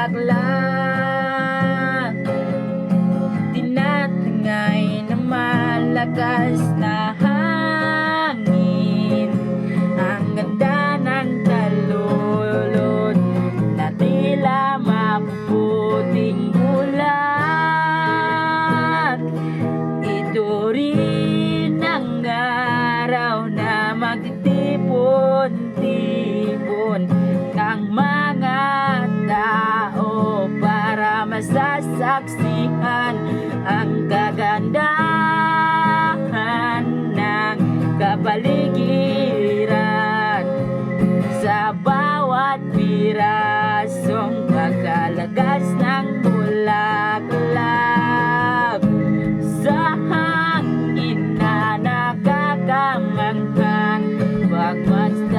bulaklak, tinatangay na malakas na hangin. Ang ganda ng talulod na tila maputing bulat. Ito rin ang araw na magtitipon-tipon ang mga tao para masasaksihan ang kagandahan ng kapaligiran. Sa bawat pirasong pagkalagas ng bulaklak, sa hangin na nakakamanghang pagmasdan.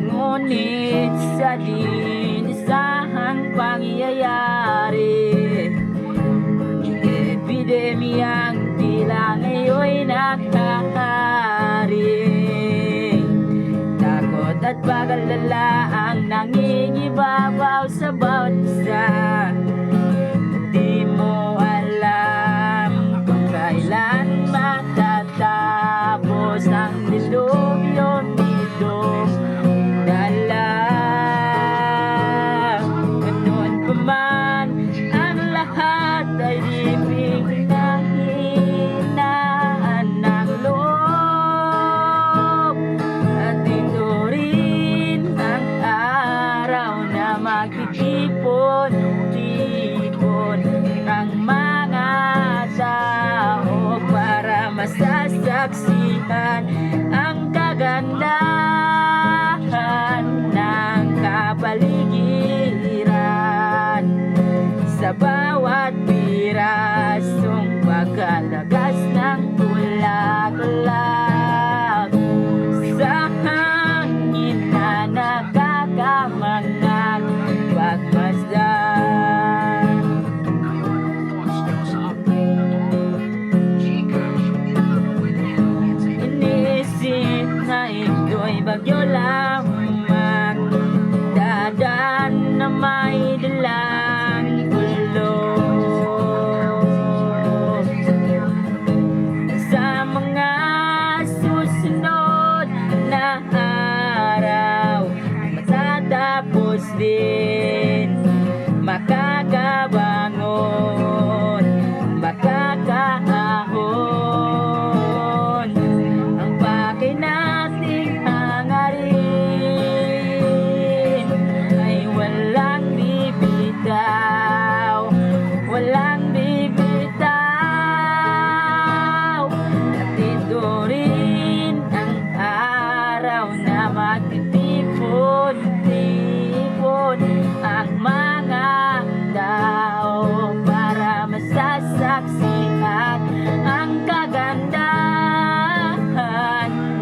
Ngunit sa di-isahang pangyayari, epidemyang tila ngayon'y nakahari. Takot at pag-alala ang nangingibabaw sa bawat isa. Di mo alam kung kailan matatapos ang dilubyo nitong dala. Ganun pa man, ang lahat ay di pinahinaan ng loob. At ito rin ang araw na magtitipon-tipon ang mga tao para masasaksihan ang kagandahan ng kapaligiran. Sa bawat pirasong pagkalagas ng bulaklak, sa hangin na nakakamanghang pagmasdan. Inisip na ito'y bagyo lamang, dadaan na may dalang kulog. Sa mga susunod na araw, matatapos din, makakabangon, makakahon ang bakit nating hangarin ay walang bibitaw, walang bibitaw. At ito rin ang araw na magtitipon-tipon ang mga tao para masasaksihan ang kagandahan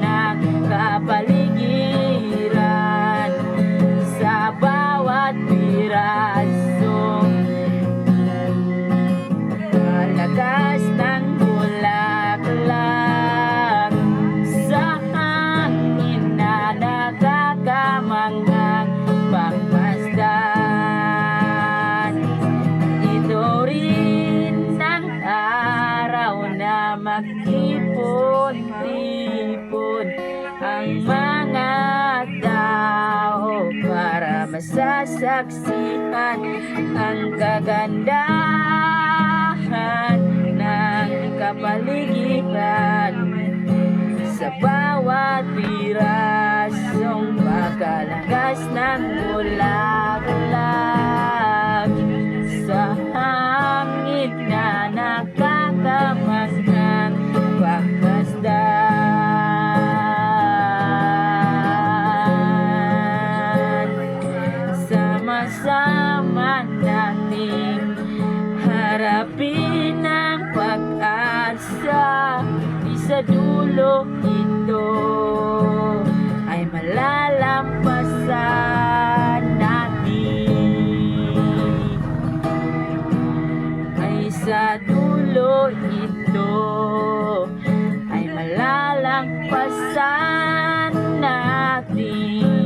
ng kapaligiran. Sa bawat pirasong pagkalagas ng bulaklak, sa hangin na nakakamanghang pagmasdan. Ito rin ang araw na magtipon-tipon ang mga tao para masasaksihan ang kagandahan ng kapaligiran. Sa bawat pirasong pagkalagas ng bulaklak, sa hangin na nakakamanghang pagmasdan. Sama-sama nating harapin ang pag-asa. Sa dulo ito ay malalampasan natin. sa dulo ito ay malalang Lagpasan natin